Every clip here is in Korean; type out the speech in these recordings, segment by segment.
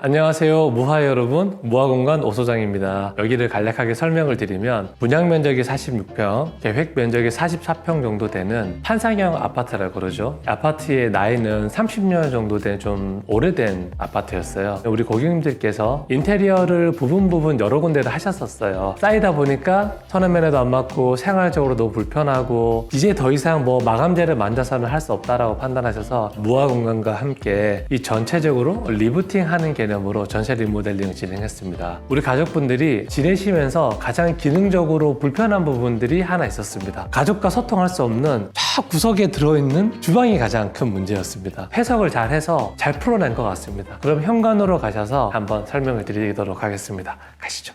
안녕하세요 무하 여러분, 무하공간 오소장입니다. 여기를 간략하게 설명을 드리면 분양 면적이 46평, 계획 면적이 44평 정도 되는 판상형 아파트라고 그러죠. 아파트의 나이는 30년 정도 된 좀 오래된 아파트였어요. 우리 고객님들께서 인테리어를 부분 여러 군데를 하셨었어요. 쌓이다 보니까 터널면에도 안 맞고 생활적으로도 불편하고 이제 더 이상 마감재를 만져서는 할 수 없다라고 판단하셔서 무하공간과 함께 이 전체적으로 리부팅하는 개념으로 전세 리모델링을 진행했습니다. 우리 가족분들이 지내시면서 가장 기능적으로 불편한 부분들이 하나 있었습니다. 가족과 소통할 수 없는 저 구석에 들어있는 주방이 가장 큰 문제였습니다. 해석을 잘 해서 잘 풀어낸 것 같습니다. 그럼 현관으로 가셔서 한번 설명을 드리도록 하겠습니다. 가시죠.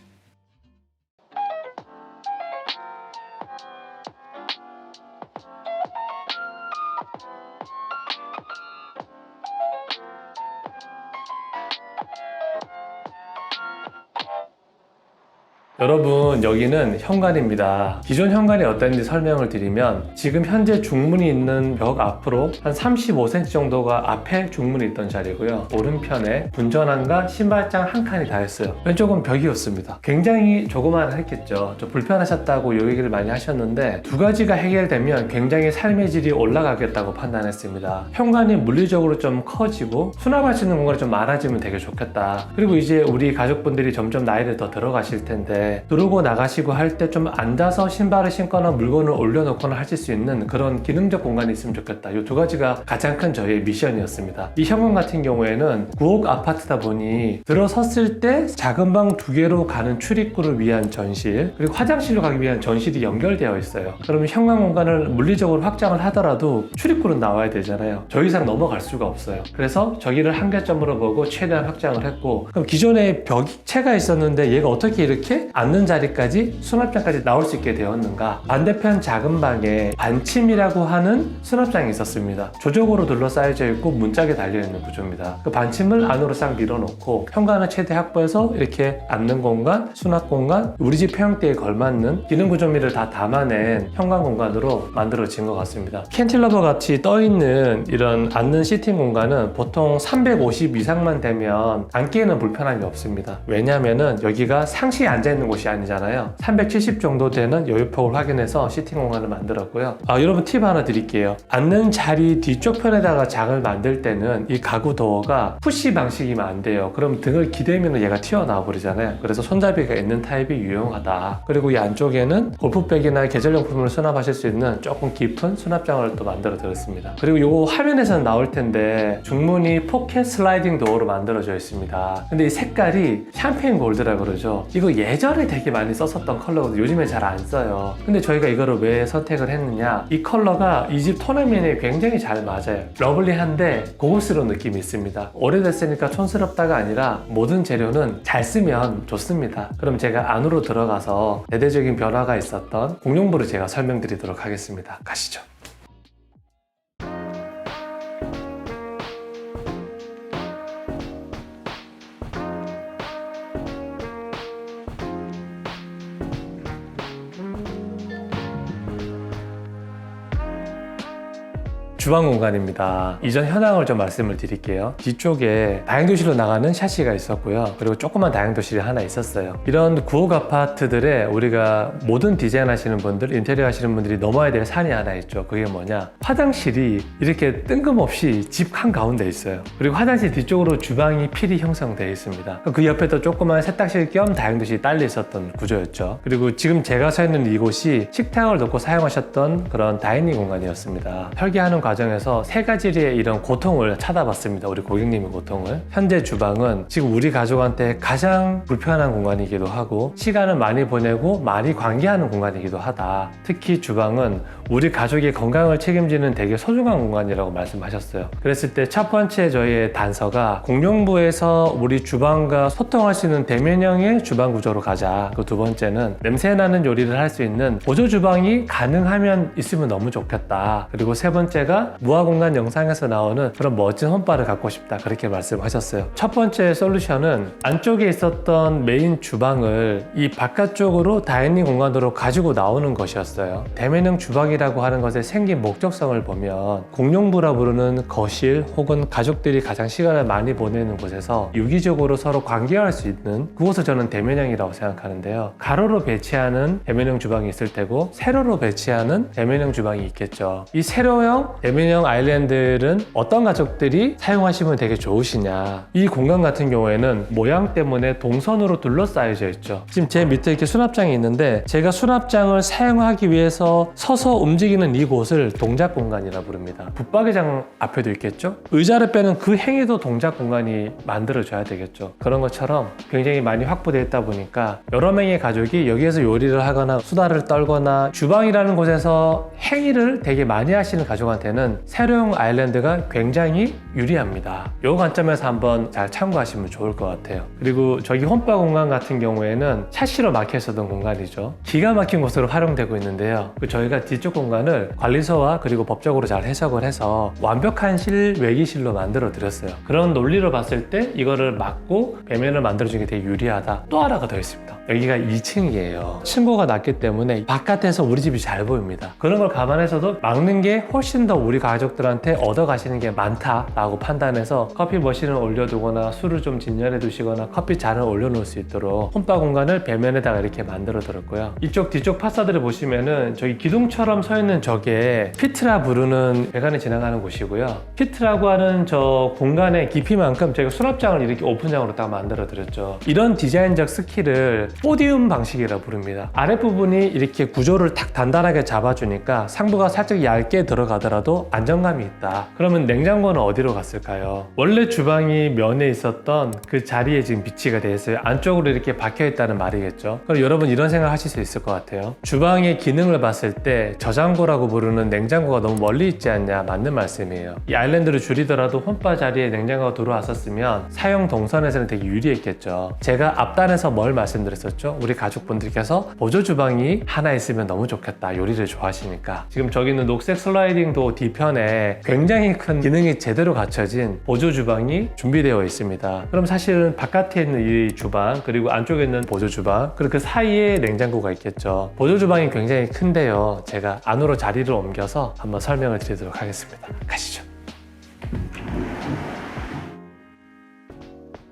여러분, 여기는 현관입니다. 기존 현관이 어땠는지 설명을 드리면 지금 현재 중문이 있는 벽 앞으로 한 35cm 정도가 앞에 중문이 있던 자리고요. 오른편에 분전환과 신발장 한 칸이 다 있어요. 왼쪽은 벽이었습니다. 굉장히 조그만했겠죠. 좀 불편하셨다고 요 얘기를 많이 하셨는데 두 가지가 해결되면 굉장히 삶의 질이 올라가겠다고 판단했습니다. 현관이 물리적으로 좀 커지고 수납할 수 있는 공간이 좀 많아지면 되게 좋겠다. 그리고 이제 우리 가족분들이 점점 나이를 더 들어가실 텐데 들어오고 나가시고 할 때 좀 앉아서 신발을 신거나 물건을 올려놓거나 하실 수 있는 그런 기능적 공간이 있으면 좋겠다. 이 두 가지가 가장 큰 저희의 미션이었습니다. 이 현관 같은 경우에는 9억 아파트다 보니 들어섰을 때 작은 방 2개로 가는 출입구를 위한 전실, 그리고 화장실로 가기 위한 전실이 연결되어 있어요. 그러면 현관 공간을 물리적으로 확장을 하더라도 출입구는 나와야 되잖아요. 저 이상 넘어갈 수가 없어요. 그래서 저기를 한계점으로 보고 최대한 확장을 했고, 그럼 기존에 벽체가 있었는데 얘가 어떻게 이렇게 앉는 자리까지 수납장까지 나올 수 있게 되었는가? 반대편 작은 방에 반침이라고 하는 수납장이 있었습니다. 조적으로 둘러싸여져 있고 문짝에 달려있는 구조입니다. 그 반침을 안으로 싹 밀어놓고 현관을 최대 확보해서 이렇게 앉는 공간, 수납 공간, 우리 집 평형대에 걸맞는 기능 구조미를 다 담아낸 현관 공간으로 만들어진 것 같습니다. 캔틸러버 같이 떠있는 이런 앉는 시팅 공간은 보통 350 이상만 되면 앉기에는 불편함이 없습니다. 왜냐하면은 여기가 상시에 앉아있는 곳이 아니잖아요. 370 정도 되는 여유폭을 확인해서 시팅 공간을 만들었고요. 여러분 팁 하나 드릴게요. 앉는 자리 뒤쪽 편에다가 장을 만들 때는 이 가구 도어가 푸시 방식이면 안 돼요. 그럼 등을 기대면 얘가 튀어나와 버리잖아요. 그래서 손잡이가 있는 타입이 유용하다. 그리고 이 안쪽에는 골프백이나 계절용품을 수납하실 수 있는 조금 깊은 수납장을 또 만들어 드렸습니다. 그리고 이 화면에서는 나올 텐데 중문이 포켓 슬라이딩 도어로 만들어져 있습니다. 근데 이 색깔이 샴페인 골드라고 그러죠. 이거 예전에 되게 많이 썼었던 컬러거든요. 요즘에 잘 안 써요. 근데 저희가 이거를 왜 선택을 했느냐, 이 컬러가 이 집 토너면에 굉장히 잘 맞아요. 러블리한데 고급스러운 느낌이 있습니다. 오래됐으니까 촌스럽다가 아니라 모든 재료는 잘 쓰면 좋습니다. 그럼 제가 안으로 들어가서 대대적인 변화가 있었던 공용부를 제가 설명드리도록 하겠습니다. 가시죠. 주방 공간입니다. 이전 현황을 좀 말씀을 드릴게요. 뒤쪽에 다용도실로 나가는 샤시가 있었고요. 그리고 조그만 다용도실이 하나 있었어요. 이런 9억 아파트들에 우리가 모든 디자인 하시는 분들, 인테리어 하시는 분들이 넘어야 될 산이 하나 있죠. 그게 뭐냐? 화장실이 이렇게 뜬금없이 집 한가운데 있어요. 그리고 화장실 뒤쪽으로 주방이 필히 형성되어 있습니다. 그 옆에 또 조그만 세탁실 겸 다용도실이 딸려 있었던 구조였죠. 그리고 지금 제가 서 있는 이곳이 식탁을 놓고 사용하셨던 그런 다이닝 공간이었습니다. 설계하는 과정에서 세 가지의 이런 고통을 찾아봤습니다. 우리 고객님의 고통을. 현재 주방은 지금 우리 가족한테 가장 불편한 공간이기도 하고 시간을 많이 보내고 많이 관계하는 공간이기도 하다. 특히 주방은 우리 가족의 건강을 책임지는 되게 소중한 공간이라고 말씀하셨어요. 그랬을 때 첫 번째 저희의 단서가 공용부에서 우리 주방과 소통할 수 있는 대면형의 주방 구조로 가자. 그 두 번째는 냄새나는 요리를 할 수 있는 보조 주방이 가능하면 있으면 너무 좋겠다. 그리고 세 번째가 제가 무화공간 영상에서 나오는 그런 멋진 홈바를 갖고 싶다, 그렇게 말씀하셨어요. 첫 번째 솔루션은 안쪽에 있었던 메인 주방을 이 바깥쪽으로 다이닝 공간으로 가지고 나오는 것이었어요. 대면형 주방이라고 하는 것의 생긴 목적성을 보면 공용부라 부르는 거실 혹은 가족들이 가장 시간을 많이 보내는 곳에서 유기적으로 서로 관계할 수 있는 그곳을 저는 대면형이라고 생각하는데요. 가로로 배치하는 대면형 주방이 있을 테고 세로로 배치하는 대면형 주방이 있겠죠. 이 세로형 대면형 아일랜드는 어떤 가족들이 사용하시면 되게 좋으시냐, 이 공간 같은 경우에는 모양 때문에 동선으로 둘러싸여져 있죠. 지금 제 밑에 이렇게 수납장이 있는데 제가 수납장을 사용하기 위해서 서서 움직이는 이곳을 동작 공간이라 부릅니다. 붙박이장 앞에도 있겠죠. 의자를 빼는 그 행위도 동작 공간이 만들어져야 되겠죠. 그런 것처럼 굉장히 많이 확보되어 있다 보니까 여러 명의 가족이 여기에서 요리를 하거나 수다를 떨거나 주방이라는 곳에서 행위를 되게 많이 하시는 가족한테는 세로형 아일랜드가 굉장히 유리합니다. 이 관점에서 한번 잘 참고하시면 좋을 것 같아요. 그리고 저기 홈바 공간 같은 경우에는 샤시로 막혀 있었던 공간이죠. 기가 막힌 곳으로 활용되고 있는데요. 저희가 뒤쪽 공간을 관리소와 그리고 법적으로 잘 해석을 해서 완벽한 외기실로 만들어 드렸어요. 그런 논리로 봤을 때 이거를 막고 배면을 만들어주는 게 되게 유리하다. 또 하나가 더 있습니다. 여기가 2층이에요. 층고가 낮기 때문에 바깥에서 우리 집이 잘 보입니다. 그런 걸 감안해서도 막는 게 훨씬 더 우리 가족들한테 얻어가시는 게 많다라고 판단해서 커피 머신을 올려두거나 술을 좀 진열해 두시거나 커피 잔을 올려놓을 수 있도록 홈바 공간을 배면에다가 이렇게 만들어 드렸고요. 이쪽 뒤쪽 파사드를 보시면은 저기 기둥처럼 서 있는 저게 피트라 부르는 배관이 지나가는 곳이고요. 피트라고 하는 저 공간의 깊이만큼 저희가 수납장을 이렇게 오픈장으로 딱 만들어 드렸죠. 이런 디자인적 스킬을 포디움 방식이라 부릅니다. 아랫부분이 이렇게 구조를 탁 단단하게 잡아주니까 상부가 살짝 얇게 들어가더라도 안정감이 있다. 그러면 냉장고는 어디로 갔을까요? 원래 주방이 면에 있었던 그 자리에 지금 비치가 되어 있어요. 안쪽으로 이렇게 박혀 있다는 말이겠죠. 그럼 여러분 이런 생각 하실 수 있을 것 같아요. 주방의 기능을 봤을 때 저장고라고 부르는 냉장고가 너무 멀리 있지 않냐, 맞는 말씀이에요. 이 아일랜드를 줄이더라도 홈바 자리에 냉장고가 들어왔었으면 사용 동선에서는 되게 유리했겠죠. 제가 앞단에서 뭘 말씀드렸었죠? 우리 가족분들께서 보조 주방이 하나 있으면 너무 좋겠다, 요리를 좋아하시니까. 지금 저기는 녹색 슬라이딩 도 뒤편에 굉장히 큰 기능이 제대로 갖춰진 보조 주방이 준비되어 있습니다. 그럼 사실은 바깥에 있는 이 주방 그리고 안쪽에 있는 보조 주방 그리고 그 사이에 냉장고가 있겠죠. 보조 주방이 굉장히 큰데요. 제가 안으로 자리를 옮겨서 한번 설명을 드리도록 하겠습니다. 가시죠.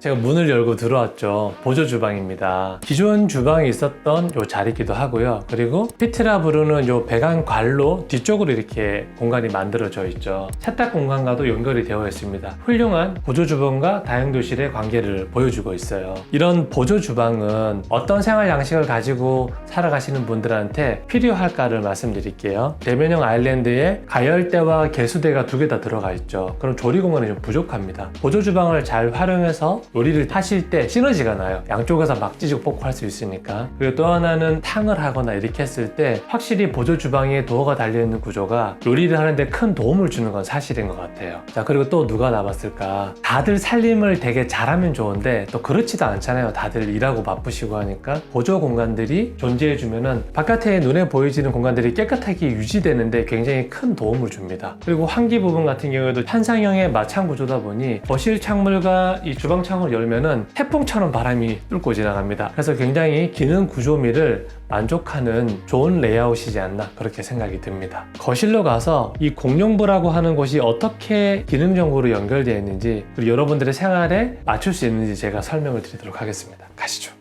제가 문을 열고 들어왔죠. 보조 주방입니다. 기존 주방에 있었던 요 자리기도 하고요. 그리고 피트라 부르는 요 배관 관로 뒤쪽으로 이렇게 공간이 만들어져 있죠. 세탁 공간과도 연결이 되어 있습니다. 훌륭한 보조 주방과 다용도실의 관계를 보여주고 있어요. 이런 보조 주방은 어떤 생활 양식을 가지고 살아가시는 분들한테 필요할까를 말씀드릴게요. 대면형 아일랜드에 가열대와 개수대가 두 개 다 들어가 있죠. 그럼 조리 공간이 좀 부족합니다. 보조 주방을 잘 활용해서 요리를 하실 때 시너지가 나요. 양쪽에서 막 찌직 볶고 할 수 있으니까. 그리고 또 하나는 탕을 하거나 이렇게 했을 때 확실히 보조 주방에 도어가 달려있는 구조가 요리를 하는데 큰 도움을 주는 건 사실인 것 같아요. 자, 그리고 또 누가 남았을까? 다들 살림을 되게 잘하면 좋은데 또 그렇지도 않잖아요. 다들 일하고 바쁘시고 하니까 보조 공간들이 존재해주면은 바깥에 눈에 보이지는 공간들이 깨끗하게 유지되는데 굉장히 큰 도움을 줍니다. 그리고 환기 부분 같은 경우에도 한상형의 마창 구조다 보니 거실 창문과 이 주방 창문을 열면은 태풍처럼 바람이 뚫고 지나갑니다. 그래서 굉장히 기능 구조미를 만족하는 좋은 레이아웃이지 않나, 그렇게 생각이 듭니다. 거실로 가서 이 공용부라고 하는 곳이 어떻게 기능적으로 연결되어 있는지 그리고 여러분들의 생활에 맞출 수 있는지 제가 설명을 드리도록 하겠습니다. 가시죠.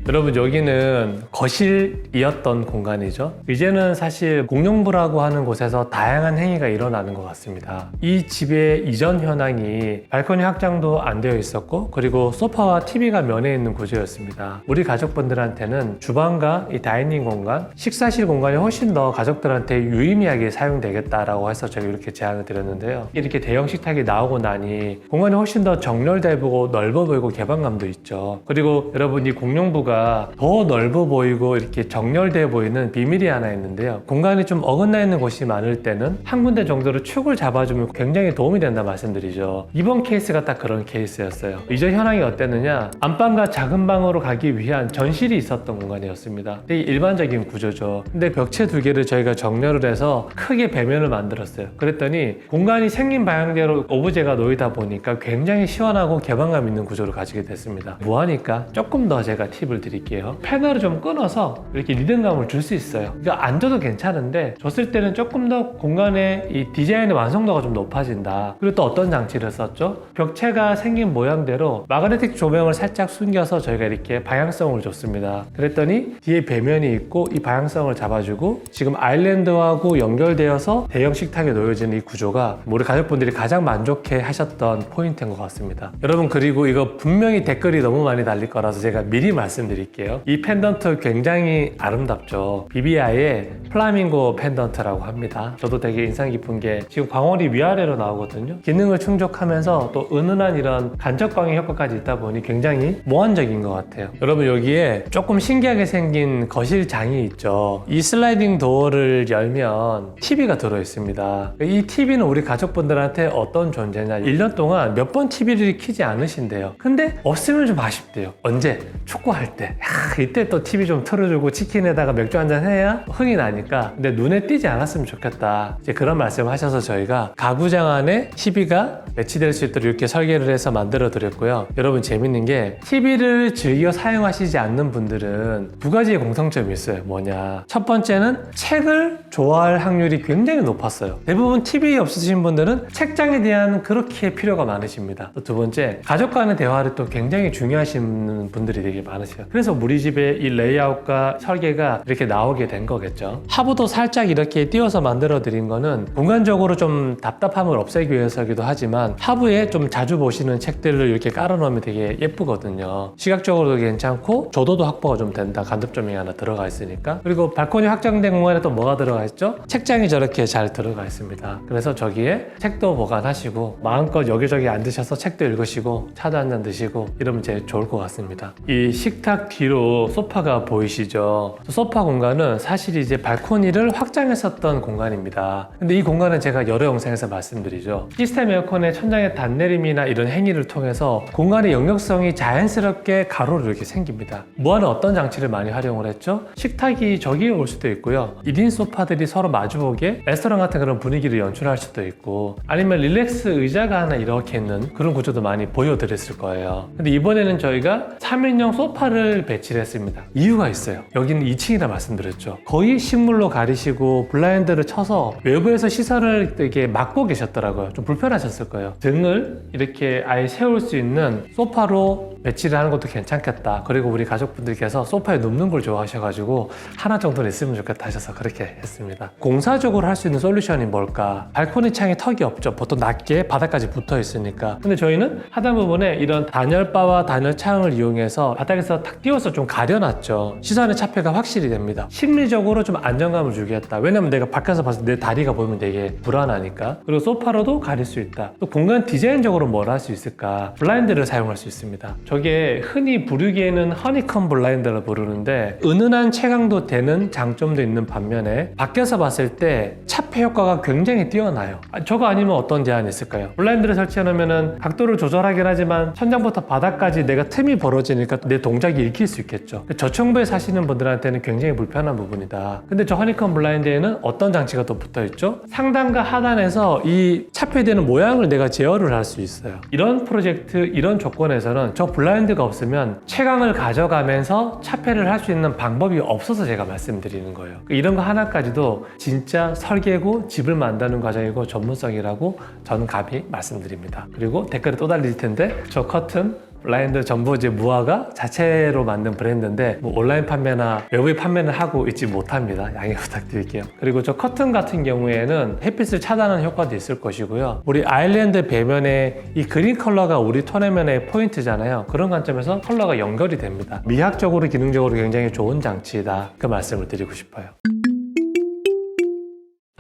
여러분, 여기는 거실이었던 공간이죠. 이제는 사실 공용부라고 하는 곳에서 다양한 행위가 일어나는 것 같습니다. 이 집의 이전 현황이 발코니 확장도 안 되어 있었고 그리고 소파와 TV가 면에 있는 구조였습니다. 우리 가족분들한테는 주방과 이 다이닝 공간, 식사실 공간이 훨씬 더 가족들한테 유의미하게 사용되겠다라고 해서 제가 이렇게 제안을 드렸는데요. 이렇게 대형 식탁이 나오고 나니 공간이 훨씬 더 정렬돼 보이고 넓어 보이고 개방감도 있죠. 그리고 여러분, 이 공용부가 공간이니까 더 넓어 보이고 이렇게 정렬되어 보이는 비밀이 하나 있는데요. 공간이 좀 어긋나 있는 곳이 많을 때는 한 군데 정도로 축을 잡아주면 굉장히 도움이 된다 말씀드리죠. 이번 케이스가 딱 그런 케이스였어요. 이전 현황이 어땠느냐, 안방과 작은 방으로 가기 위한 전실이 있었던 공간이었습니다. 되게 일반적인 구조죠. 근데 벽체 두 개를 저희가 정렬을 해서 크게 배면을 만들었어요. 그랬더니 공간이 생긴 방향대로 오브제가 놓이다 보니까 굉장히 시원하고 개방감 있는 구조를 가지게 됐습니다. 뭐하니까 조금 더 제가 팁을 드릴게요. 패널을 좀 끊어서 이렇게 리듬감을 줄 수 있어요. 이거 안 줘도 괜찮은데 줬을 때는 조금 더 공간의 이 디자인의 완성도가 좀 높아진다. 그리고 또 어떤 장치를 썼죠? 벽체가 생긴 모양대로 마그네틱 조명을 살짝 숨겨서 저희가 이렇게 방향성을 줬습니다. 그랬더니 뒤에 배면이 있고 이 방향성을 잡아주고 지금 아일랜드하고 연결되어서 대형 식탁에 놓여지는 이 구조가 우리 가족분들이 가장 만족해 하셨던 포인트인 것 같습니다. 여러분, 그리고 이거 분명히 댓글이 너무 많이 달릴 거라서 제가 미리 말씀드릴게요. 이 펜던트 굉장히 아름답죠. BBI의 플라밍고 펜던트라고 합니다. 저도 되게 인상 깊은 게 지금 광원이 위아래로 나오거든요. 기능을 충족하면서 또 은은한 이런 간접광의 효과까지 있다 보니 굉장히 모험적인 것 같아요. 여러분, 여기에 조금 신기하게 생긴 거실장이 있죠. 이 슬라이딩 도어를 열면 TV가 들어있습니다. 이 TV는 우리 가족분들한테 어떤 존재냐, 1년 동안 몇 번 TV를 켜지 않으신대요. 근데 없으면 좀 아쉽대요. 언제? 축구할 때. 이때 또 TV 좀 틀어주고 치킨에다가 맥주 한잔 해야 흥이 나니까. 근데 눈에 띄지 않았으면 좋겠다. 이제 그런 말씀을 하셔서 저희가 가구장 안에 TV가 배치될 수 있도록 이렇게 설계를 해서 만들어 드렸고요. 여러분, 재밌는 게 TV를 즐겨 사용하시지 않는 분들은 두 가지의 공통점이 있어요. 뭐냐, 첫 번째는 책을 좋아할 확률이 굉장히 높았어요. 대부분 TV 없으신 분들은 책장에 대한 그렇게 필요가 많으십니다. 또 두 번째, 가족과의 대화를 또 굉장히 중요하신 분들이 되게 많으세요. 그래서 우리 집의 이 레이아웃과 설계가 이렇게 나오게 된 거겠죠. 하부도 살짝 이렇게 띄워서 만들어 드린 거는 공간적으로 좀 답답함을 없애기 위해서기도 하지만 하부에 좀 자주 보시는 책들을 이렇게 깔아 놓으면 되게 예쁘거든요. 시각적으로도 괜찮고 조도도 확보가 좀 된다. 간접조명이 하나 들어가 있으니까. 그리고 발코니 확장된 공간에 또 뭐가 들어가 있죠? 책장이 저렇게 잘 들어가 있습니다. 그래서 저기에 책도 보관하시고 마음껏 여기저기 앉으셔서 책도 읽으시고 차도 한잔 드시고 이러면 제일 좋을 것 같습니다. 이 식탁 뒤로 소파가 보이시죠? 소파 공간은 사실 이제 발코니를 확장했었던 공간입니다. 근데 이 공간은 제가 여러 영상에서 말씀드리죠. 시스템 에어컨의 천장의 단내림이나 이런 행위를 통해서 공간의 역력성이 자연스럽게 가로로 이렇게 생깁니다. 뭐하는 어떤 장치를 많이 활용을 했죠? 식탁이 저기에 올 수도 있고요. 1인 소파들이 서로 마주보게 레스토랑 같은 그런 분위기를 연출할 수도 있고, 아니면 릴렉스 의자가 하나 이렇게 있는 그런 구조도 많이 보여드렸을 거예요. 근데 이번에는 저희가 3인용 소파를 배치를 했습니다. 이유가 있어요. 여기는 2층이라 말씀드렸죠. 거의 식물로 가리시고 블라인드를 쳐서 외부에서 시선을 되게 막고 계셨더라고요. 좀 불편하셨을 거예요. 등을 이렇게 아예 세울 수 있는 소파로 배치를 하는 것도 괜찮겠다. 그리고 우리 가족분들께서 소파에 눕는 걸 좋아하셔가지고 하나 정도는 있으면 좋겠다 하셔서 그렇게 했습니다. 공사적으로 할 수 있는 솔루션이 뭘까? 발코니 창에 턱이 없죠. 보통 낮게 바닥까지 붙어 있으니까. 근데 저희는 하단 부분에 이런 단열바와 단열창을 이용해서 바닥에서 탁 띄워서 좀 가려놨죠. 시선의 차폐가 확실히 됩니다. 심리적으로 좀 안정감을 주겠다. 왜냐면 내가 밖에서 봤을 때 내 다리가 보이면 되게 불안하니까. 그리고 소파로도 가릴 수 있다. 또 공간 디자인적으로 뭘 할 수 있을까? 블라인드를 사용할 수 있습니다. 저게 흔히 부르기에는 허니컴 블라인드를 부르는데 은은한 채광도 되는 장점도 있는 반면에 밖에서 봤을 때 차폐 효과가 굉장히 뛰어나요. 저거 아니면 어떤 제한이 있을까요? 블라인드를 설치해놓으면 각도를 조절하긴 하지만 천장부터 바닥까지 내가 틈이 벌어지니까 내 동작이 읽힐 수 있겠죠. 저층부에 사시는 분들한테는 굉장히 불편한 부분이다. 근데 저 허니컴 블라인드에는 어떤 장치가 또 붙어있죠? 상단과 하단에서 이 차폐되는 모양을 내가 제어를 할 수 있어요. 이런 프로젝트, 이런 조건에서는 저 블라인드가 없으면 채광을 가져가면서 차폐를 할 수 있는 방법이 없어서 제가 말씀드리는 거예요. 이런 거 하나까지도 진짜 설계고 집을 만드는 과정이고 전문성이라고 저는 감히 말씀드립니다. 그리고 댓글에 또 달릴 텐데 저 커튼 블라인드 전부 이제 무화가 자체로 만든 브랜드인데 뭐 온라인 판매나 외부에 판매는 하고 있지 못합니다. 양해 부탁드릴게요. 그리고 저 커튼 같은 경우에는 햇빛을 차단하는 효과도 있을 것이고요. 우리 아일랜드 배면에 이 그린 컬러가 우리 토내면의 포인트잖아요. 그런 관점에서 컬러가 연결이 됩니다. 미학적으로 기능적으로 굉장히 좋은 장치다. 그 말씀을 드리고 싶어요.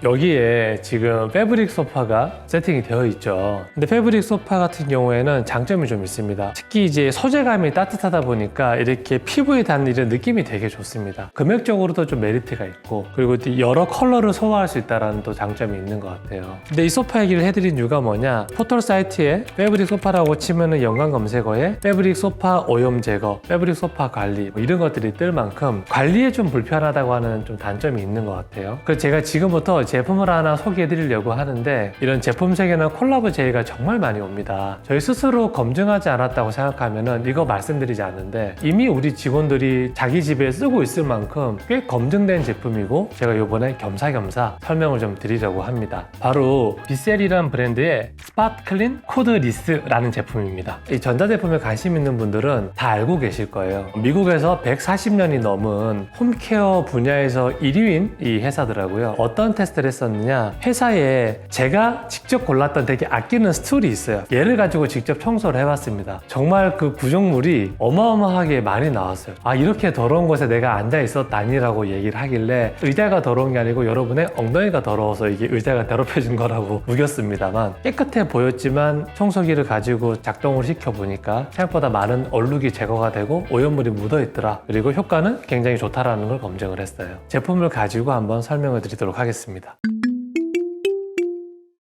여기에 지금 패브릭 소파가 세팅이 되어 있죠. 근데 패브릭 소파 같은 경우에는 장점이 좀 있습니다. 특히 이제 소재감이 따뜻하다 보니까 이렇게 피부에 닿는 이런 느낌이 되게 좋습니다. 금액적으로도 좀 메리트가 있고, 그리고 여러 컬러를 소화할 수 있다는 또 장점이 있는 것 같아요. 근데 이 소파 얘기를 해드린 이유가 뭐냐, 포털 사이트에 패브릭 소파라고 치면은 연관 검색어에 패브릭 소파 오염 제거, 패브릭 소파 관리 뭐 이런 것들이 뜰 만큼 관리에 좀 불편하다고 하는 좀 단점이 있는 것 같아요. 그래서 제가 지금부터 제품을 하나 소개해 드리려고 하는데, 이런 제품 세계는 콜라보 제의가 정말 많이 옵니다. 저희 스스로 검증하지 않았다고 생각하면은 이거 말씀드리지 않는데, 이미 우리 직원들이 자기 집에 쓰고 있을 만큼 꽤 검증된 제품이고, 제가 이번에 겸사겸사 설명을 좀 드리려고 합니다. 바로 비셀이라는 브랜드의 스팟클린 코드 리스라는 제품입니다. 이 전자제품에 관심 있는 분들은 다 알고 계실 거예요. 미국에서 140년이 넘은 홈케어 분야에서 1위인 이 회사더라고요. 어떤 테스트를 했었느냐, 회사에 제가 직접 골랐던 되게 아끼는 스툴이 있어요. 얘를 가지고 직접 청소를 해봤습니다. 정말 그 구조물이 어마어마하게 많이 나왔어요. 아, 이렇게 더러운 곳에 내가 앉아 있었다니라고 얘기를 하길래, 의자가 더러운 게 아니고 여러분의 엉덩이가 더러워서 이게 의자가 더럽혀진 거라고 우겼습니다만, 깨끗해 보였지만 청소기를 가지고 작동을 시켜보니까 생각보다 많은 얼룩이 제거가 되고 오염물이 묻어있더라. 그리고 효과는 굉장히 좋다라는 걸 검증을 했어요. 제품을 가지고 한번 설명을 드리도록 하겠습니다.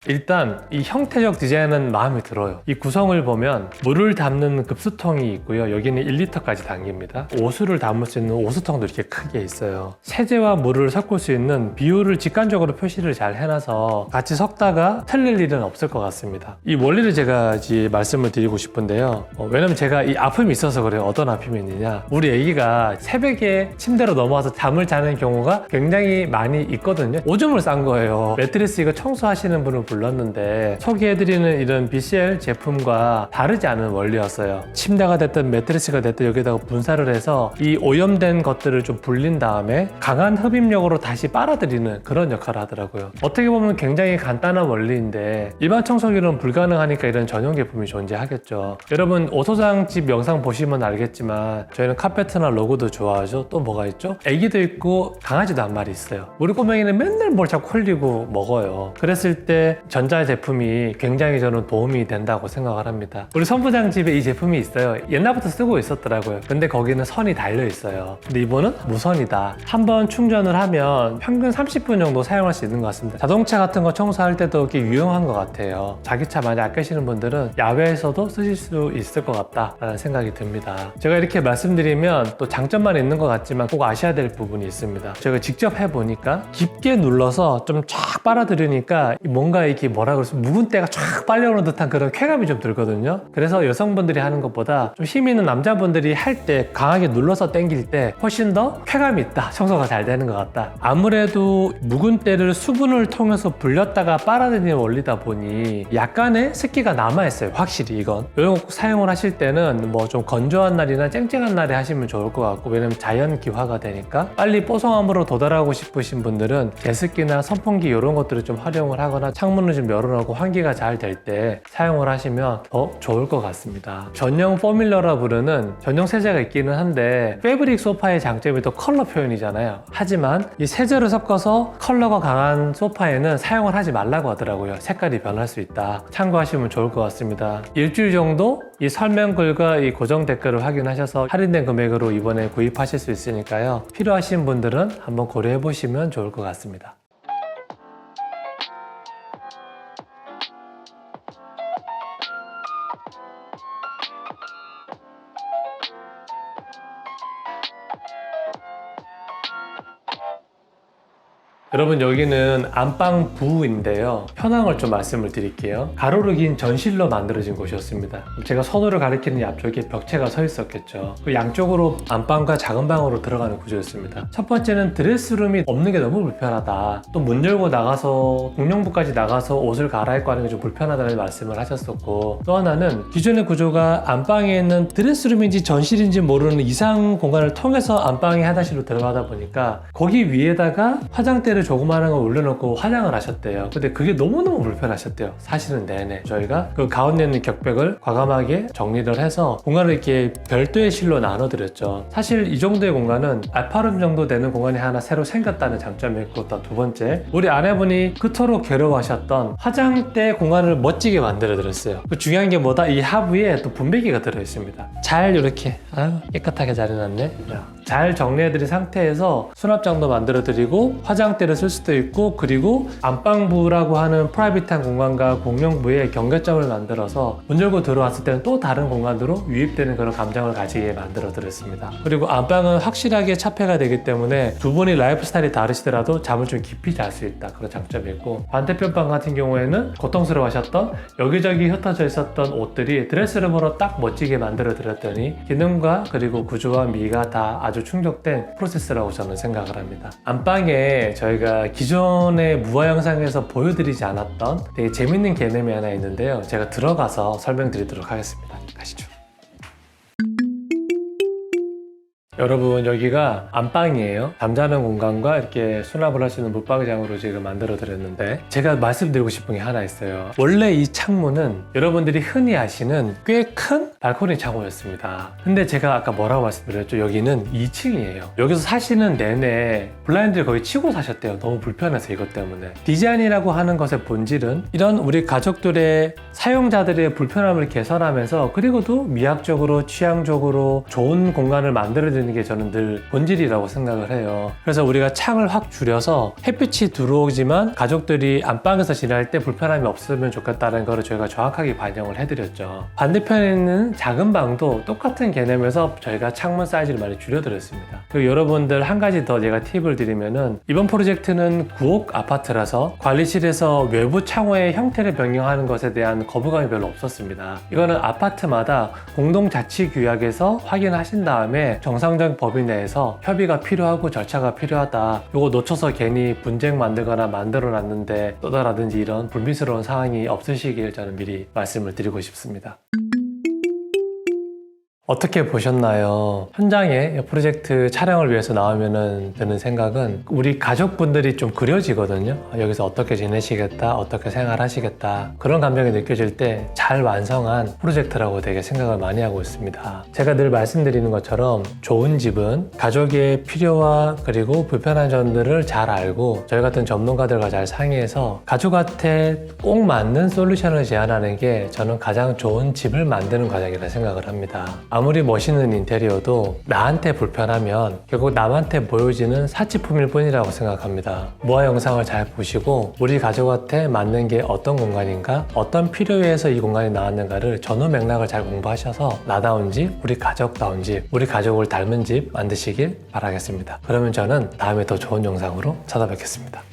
일단 이 형태적 디자인은 마음에 들어요. 이 구성을 보면 물을 담는 급수통이 있고요. 여기는 1리터까지 담깁니다. 오수를 담을 수 있는 오수통도 이렇게 크게 있어요. 세제와 물을 섞을 수 있는 비율을 직관적으로 표시를 잘 해놔서 같이 섞다가 틀릴 일은 없을 것 같습니다. 이 원리를 제가 이제 말씀을 드리고 싶은데요. 왜냐면 제가 이 아픔이 있어서 그래요. 어떤 아픔이 있느냐, 우리 애기가 새벽에 침대로 넘어와서 잠을 자는 경우가 굉장히 많이 있거든요. 오줌을 싼 거예요. 매트리스 이거 청소하시는 분을 불렀는데 소개해드리는 이런 BCL 제품과 다르지 않은 원리였어요. 침대가 됐든 매트리스가 됐든 여기다가 분사를 해서 이 오염된 것들을 좀 불린 다음에 강한 흡입력으로 다시 빨아들이는 그런 역할을 하더라고요. 어떻게 보면 굉장히 간단한 원리인데 일반 청소기로는 불가능하니까 이런 전용 제품이 존재하겠죠. 여러분 오소장집 영상 보시면 알겠지만 저희는 카페트나 로고도 좋아하죠. 또 뭐가 있죠? 애기도 있고 강아지도 한 마리 있어요. 우리 꼬맹이는 맨날 뭘 자꾸 흘리고 먹어요. 그랬을 때 전자제품이 굉장히 저는 도움이 된다고 생각을 합니다. 우리 선부장 집에 이 제품이 있어요. 옛날부터 쓰고 있었더라고요. 근데 거기는 선이 달려 있어요. 근데 이번은 무선이다. 한번 충전을 하면 평균 30분 정도 사용할 수 있는 것 같습니다. 자동차 같은 거 청소할 때도 꽤 유용한 것 같아요. 자기 차 많이 아끼시는 분들은 야외에서도 쓰실 수 있을 것 같다라는 생각이 듭니다. 제가 이렇게 말씀드리면 또 장점만 있는 것 같지만 꼭 아셔야 될 부분이 있습니다. 제가 직접 해보니까 깊게 눌러서 좀 쫙 빨아들이니까 뭔가 이렇게 뭐라 그럴수 묵은 때가 쫙 빨려오는 듯한 그런 쾌감이 좀 들거든요. 그래서 여성분들이 하는 것보다 좀 힘 있는 남자분들이 할 때 강하게 눌러서 당길 때 훨씬 더 쾌감이 있다, 청소가 잘 되는 것 같다. 아무래도 묵은 때를 수분을 통해서 불렸다가 빨아들이는 원리다 보니 약간의 습기가 남아있어요. 확실히 이건 이런 거 사용을 하실 때는 뭐 좀 건조한 날이나 쨍쨍한 날에 하시면 좋을 것 같고, 왜냐면 자연 기화가 되니까. 빨리 뽀송함으로 도달하고 싶으신 분들은 제습기나 선풍기 이런 것들을 좀 활용을 하거나 창문을 좀 열어놓고 환기가 잘 될 때 사용을 하시면 더 좋을 것 같습니다. 전용 포뮬러라 부르는 전용 세제가 있기는 한데, 패브릭 소파의 장점이 또 컬러 표현이잖아요. 하지만 이 세제를 섞어서 컬러가 강한 소파에는 사용을 하지 말라고 하더라고요. 색깔이 변할 수 있다. 참고하시면 좋을 것 같습니다. 일주일 정도 이 설명글과 이 고정 댓글을 확인하셔서 할인된 금액으로 이번에 구입하실 수 있으니까요. 필요하신 분들은 한번 고려해 보시면 좋을 것 같습니다. 여러분, 여기는 안방부인데요. 현황을 좀 말씀을 드릴게요. 가로로 긴 전실로 만들어진 곳이었습니다. 제가 선호를 가리키는 이 앞쪽에 벽체가 서 있었겠죠. 그 양쪽으로 안방과 작은 방으로 들어가는 구조였습니다. 첫 번째는 드레스룸이 없는 게 너무 불편하다. 또 문 열고 나가서 공용부까지 나가서 옷을 갈아입고 하는 게 좀 불편하다는 말씀을 하셨었고, 또 하나는 기존의 구조가 안방에 있는 드레스룸인지 전실인지 모르는 이상 공간을 통해서 안방의 화장실로 들어가다 보니까 거기 위에다가 화장대를 침대를 조그마한 거 올려놓고 화장을 하셨대요. 근데 그게 너무너무 불편하셨대요. 사실은 내내. 저희가 그 가운데 있는 격백을 과감하게 정리를 해서 공간을 이렇게 별도의 실로 나눠드렸죠. 사실 이 정도의 공간은 알파룸 정도 되는 공간이 하나 새로 생겼다는 장점이 있고, 또 두 번째, 우리 아내분이 그토록 괴로워하셨던 화장대 공간을 멋지게 만들어드렸어요. 그 중요한 게 뭐다? 이 하부에 또 분배기가 들어있습니다. 잘 이렇게 깨끗하게 잘 해놨네. 잘 정리해드린 상태에서 수납장도 만들어드리고 화장대를 쓸 수도 있고, 그리고 안방부라고 하는 프라이빗한 공간과 공용부에 경계점을 만들어서 문 열고 들어왔을 때는 또 다른 공간으로 유입되는 그런 감정을 가지게 만들어드렸습니다. 그리고 안방은 확실하게 차폐가 되기 때문에 두 분이 라이프 스타일이 다르시더라도 잠을 좀 깊이 잘 수 있다, 그런 장점이 있고, 반대편 방 같은 경우에는 고통스러워하셨던 여기저기 흩어져 있었던 옷들이 드레스룸으로 딱 멋지게 만들어드렸더니 기능과 그리고 구조와 미가 다 아주 충족된 프로세스라고 저는 생각을 합니다. 안방에 저희가 기존의 무화 영상에서 보여드리지 않았던 되게 재밌는 개념이 하나 있는데요. 제가 들어가서 설명드리도록 하겠습니다. 가시죠. 여러분, 여기가 안방이에요. 잠자는 공간과 이렇게 수납을 할 수 있는 붙박이장으로 지금 만들어 드렸는데, 제가 말씀드리고 싶은 게 하나 있어요. 원래 이 창문은 여러분들이 흔히 아시는 꽤 큰 발코니 창호였습니다. 근데 제가 아까 뭐라고 말씀드렸죠? 여기는 2층이에요. 여기서 사시는 내내 블라인드를 거의 치고 사셨대요. 너무 불편해서. 이것 때문에. 디자인이라고 하는 것의 본질은 이런 우리 가족들의, 사용자들의 불편함을 개선하면서, 그리고도 미학적으로 취향적으로 좋은 공간을 만들어드리는 게 저는 늘 본질이라고 생각을 해요. 그래서 우리가 창을 확 줄여서 햇빛이 들어오지만 가족들이 안방에서 지낼 때 불편함이 없으면 좋겠다는 거를 저희가 정확하게 반영을 해드렸죠. 반대편에 있는 작은 방도 똑같은 개념에서 저희가 창문 사이즈를 많이 줄여드렸습니다. 그리고 여러분들 한 가지 더 제가 팁을 드리면은, 이번 프로젝트는 9억 아파트라서 관리실에서 외부 창호의 형태를 변경하는 것에 대한 거부감이 별로 없었습니다. 이거는 아파트마다 공동자치규약에서 확인하신 다음에 정상적 법인 내에서 협의가 필요하고 절차가 필요하다, 이거 놓쳐서 괜히 분쟁 만들거나 만들어놨는데 또다라든지 이런 불미스러운 상황이 없으시길 저는 미리 말씀을 드리고 싶습니다. 어떻게 보셨나요? 현장에 프로젝트 촬영을 위해서 나오면은 드는 생각은, 우리 가족분들이 좀 그려지거든요. 여기서 어떻게 지내시겠다, 어떻게 생활하시겠다, 그런 감정이 느껴질 때 잘 완성한 프로젝트라고 되게 생각을 많이 하고 있습니다. 제가 늘 말씀드리는 것처럼 좋은 집은 가족의 필요와 그리고 불편한 점들을 잘 알고 저희 같은 전문가들과 잘 상의해서 가족한테 꼭 맞는 솔루션을 제안하는 게 저는 가장 좋은 집을 만드는 과정이라 생각을 합니다. 아무리 멋있는 인테리어도 나한테 불편하면 결국 남한테 보여지는 사치품일 뿐이라고 생각합니다. 무화 영상을 잘 보시고 우리 가족한테 맞는 게 어떤 공간인가, 어떤 필요에 의해서 이 공간이 나왔는가를 전후 맥락을 잘 공부하셔서 나다운 집, 우리 가족다운 집, 우리 가족을 닮은 집 만드시길 바라겠습니다. 그러면 저는 다음에 더 좋은 영상으로 찾아뵙겠습니다.